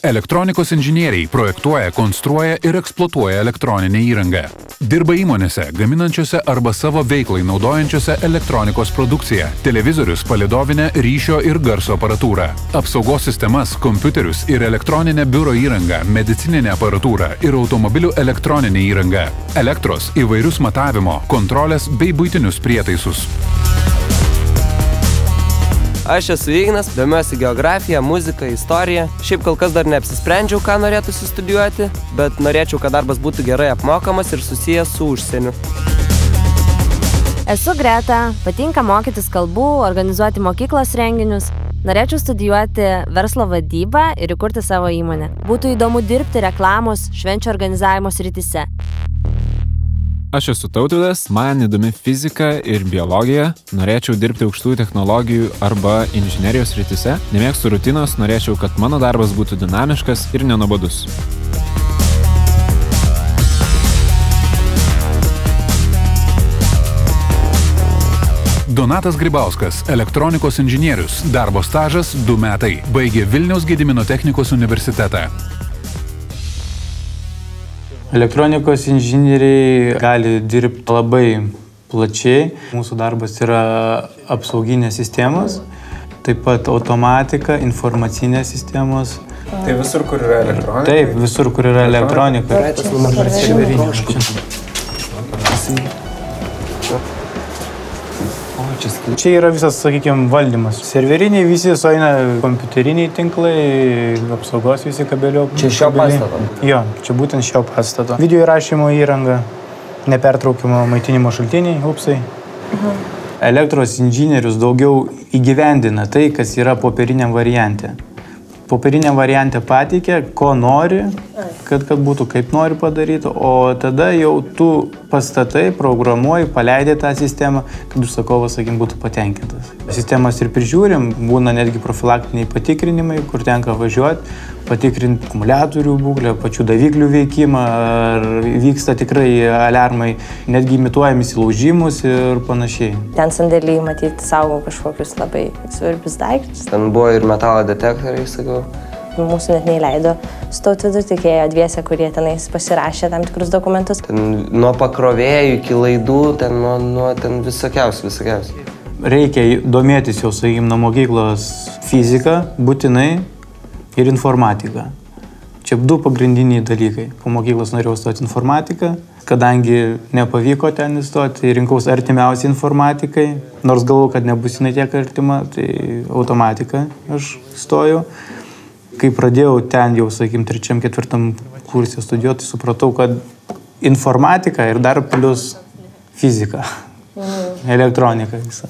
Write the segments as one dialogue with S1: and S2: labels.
S1: Elektronikos inžinieriai projektuoja, konstruoja ir eksploatuoja elektroninę įrangą. Dirba įmonėse, gaminančiose arba savo veiklai naudojančiose elektronikos produkciją, televizorius, palidovinę, ryšio ir garso aparatūrą, apsaugos sistemas, kompiuterius ir elektroninę biuro įrangą, medicininę aparatūrą ir automobilių elektroninę įrangą, elektros, įvairius matavimo, kontrolės bei buitinius prietaisus.
S2: Aš esu Ignas, domiuosi geografiją, muziką, istoriją. Šiaip kol kas dar neapsisprendžiau, ką norėtųsi studijuoti, bet norėčiau, kad darbas būtų gerai apmokamas ir susijęs su užsieniu.
S3: Esu Greta, patinka mokytis kalbų, organizuoti mokyklos renginius. Norėčiau studijuoti verslo vadybą ir įkurti savo įmonę. Būtų įdomu dirbti reklamos, švenčių organizavimo srityse.
S4: Aš esu Tautvydas, man įdomi fizika ir biologija, norėčiau dirbti aukštųjų technologijų arba inžinerijos srityse, nemėgstu rutinos, norėčiau, kad mano darbas būtų dinamiškas ir nenuobodus.
S1: Donatas Grybauskas, elektronikos inžinierius, darbo stažas 2 metai, baigė Vilniaus Gedimino technikos universitetą.
S5: Elektronikos inžinieriai gali dirbti labai plačiai. Mūsų darbas yra apsauginės sistemos, taip pat automatika, informacinės sistemos.
S6: Tai visur, kur yra elektronika?
S5: Taip, visur, kur yra elektronika. Čia yra visas, sakykime, valdymas. Serveriniai visi sueina kompiuteriniai tinklai, apsaugos visi kabeliai.
S2: Čia šio pastato?
S5: Jo, čia būtent šio pastato. Video įrašymo įranga, nepertraukimo maitinimo šaltiniai, upsai. Elektros inžinierius daugiau įgyvendina tai, kas yra popieriniam variante. Popieriniam variante pateikia, ko nori, kad būtų kaip nori padaryti, o tada jau tu pastatai, programuoji, paleidai tą sistemą, kad užsakovas, sakykim, būtų patenkintas. Sistemas ir prižiūrim, būna netgi profilaktiniai patikrinimai, kur tenka važiuoti, patikrinti akumuliatorių būklę, pačių daviklių veikimą, ar vyksta tikrai aliarmai, netgi imituojami įsilaužimus ir panašiai.
S7: Ten sandėliai, matyti, saugo kažkokius labai svarbius daiktus.
S2: Ten buvo ir metalo detektoriai, sakau.
S7: Mūsų net neįleido su Tautvydu, tik ėjo dviese, kurie tenais pasirašė tam tikrus dokumentus.
S2: Ten nuo pakrovėjų iki laidų, ten visokiausių.
S5: Reikia domėtis jau, sakykime, nuo mokyklos fiziką, būtinai, ir informatiką. Čia 2 pagrindiniai dalykai. Po mokyklos norėjau stoti informatiką, kadangi nepavyko ten įstoti, rinkaus artimiausiai informatikai, nors galvoju, kad nebus jinai tiek artima, tai automatiką aš stojau. Kai pradėjau ten jau, sakykim, 3-4 kursė studijuoti, supratau, kad informatika ir dar plius fizika, elektronika visą.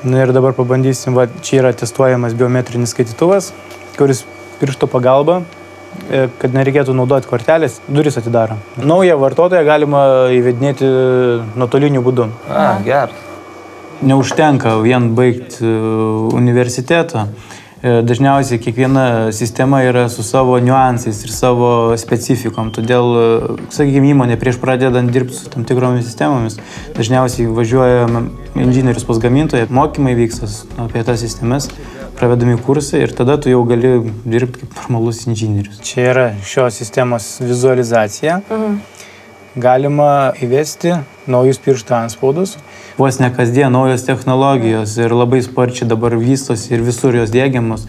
S5: Na ir dabar pabandysim, čia yra testuojamas biometrinis skaitytuvas, kuris piršto pagalba, kad nereikėtų naudoti kortelės, duris atidaro. Naują vartotoją galima įvedinėti nuotoliniu būdu.
S2: Geras.
S5: Neužtenka vien baigti universitetą. Dažniausiai kiekviena sistema yra su savo niuansais ir savo specifikom. Todėl, sakykime, įmonė prieš pradedant dirbti su tam tikromis sistemomis, dažniausiai važiuoja inžinierius pas gamintoją, mokymai vyksta apie tas sistemas, pravedami kursai ir tada tu jau gali dirbti kaip normalus inžinierius. Čia yra šios sistemos vizualizacija. Galima įvesti naujus pirštų anspaudus. Vos ne kasdien naujos technologijos ir labai sparčiai dabar vystosi ir visur jos diegiamos.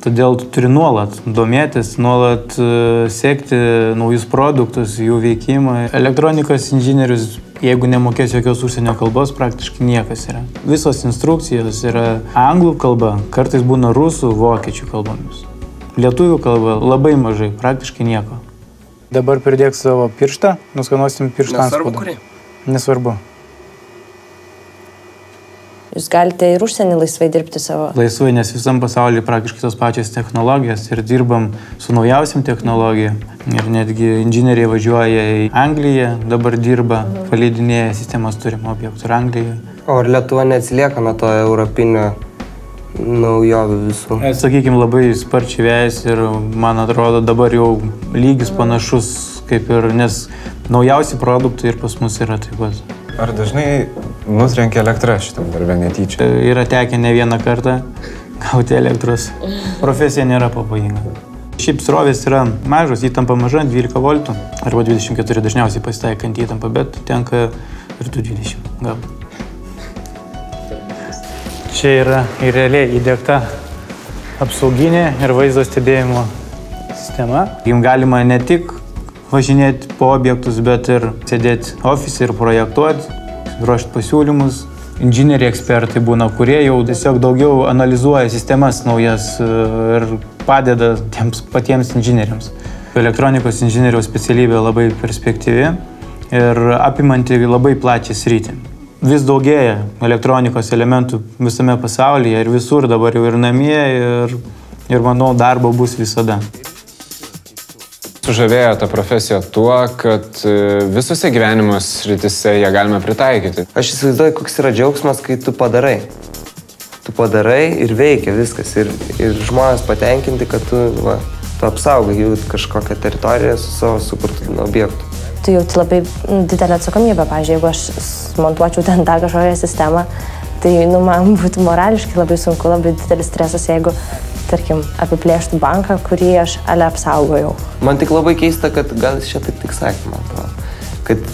S5: Todėl tu turi nuolat domėtis, nuolat sekti naujus produktus, jų veikimą. Elektronikos inžinierius, jeigu nemokės jokios užsienio kalbos, praktiškai niekas yra. Visos instrukcijos yra anglų kalba, kartais būna rusų, vokiečių kalbomis. Lietuvių kalba labai mažai, praktiškai nieko. Dabar pridėk savo pirštą, nuskanuosim pirštą antspaudą.
S2: Nesvarbu, kurį?
S5: Nesvarbu.
S7: Jūs galite ir užsienį laisvai dirbti savo?
S5: Laisvai, nes visam pasaulyje praktiškai tos pačios technologijos ir dirbam su naujausiam technologijom. Ir netgi inžinieriai važiuoja į Angliją, dabar dirba, paleidinėja sistemas turim objektų ir Anglijoje.
S2: O ar Lietuva neatsilieka nuo to europinio naujovių visų?
S5: Sakykime, labai sparčiai vejasi ir man atrodo dabar jau lygis panašus kaip ir, nes naujausi produktai ir pas mus yra taip pat.
S6: Ar dažnai nutrenkia elektra šitam darbė netyčia?
S5: Yra tekę ne vieną kartą gauti elektros. Profesija nėra pavojinga. Šiaip srovės yra mažos, įtampa maža, 12 voltų arba 24 dažniausiai pasitaikant įtampą, bet tenka ir 20 gal. Čia yra ir realiai įdiegta apsauginė ir vaizdo stebėjimo sistema. Jums galima ne tik važinėti po objektus, bet ir sėdėti ofise ir projektuoti, ruošti pasiūlymus. Inžinieriai ekspertai būna, kurie jau tiesiog daugiau analizuoja sistemas naujas ir padeda tiems patiems inžinieriams. Elektronikos inžinieriaus specialybė labai perspektyvi ir apimanti labai plačią sritį. Vis daugėja elektronikos elementų visame pasaulyje ir visur dabar jau ir namie ir manau, darbo bus visada.
S6: Sužavėjo ta profesija tuo, kad visose gyvenimo srityse ją galime pritaikyti.
S2: Aš įsivaizduoju, koks yra džiaugsmas, kai tu padarai. Tu padarai ir veikia viskas. Ir žmonės patenkinti, kad tu apsaugai jų kažkokią teritoriją su savo sukurtų objektų.
S7: Tu jauti labai didelę atsakomybę. Pavyzdžiui, jeigu aš montuočiau ten tą kažkokią sistemą, tai man būtų morališkai labai sunku, labai didelis stresas, jeigu, tarkim, apiplėštų banką, kurį aš apsaugojau.
S2: Man tik labai keista, kad gal jis čia tik sakė, man atrodo. Kad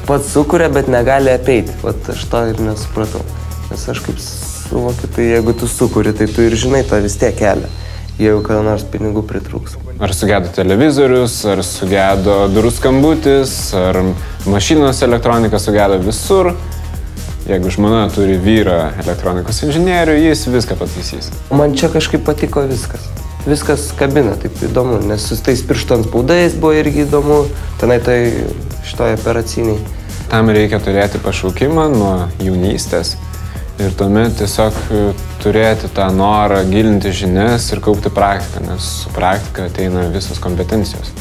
S2: pats sukuria, bet negali apeiti. Vat aš to ir nesupratau. Nes aš kaip suvokiu, tai jeigu tu sukuri, tai tu ir žinai tą vis tiek kelią. Jeigu kada nors pinigų pritrūks.
S6: Ar sugedo televizorius, ar sugedo durų skambutis, ar mašinos elektronika sugedo visur. Jeigu žmona turi vyrą elektronikos inžinierių, jis viską pataisys.
S2: Man čia kažkaip patiko viskas. Viskas kabina, taip įdomu, nes su tais pirštų antspaudais buvo irgi įdomu, tenai tai šitoj operaciniai.
S6: Tam reikia turėti pašaukimą nuo jaunystės ir tuomet tiesiog turėti tą norą gilinti žinias ir kaupti praktiką, nes su praktika ateina visos kompetencijos.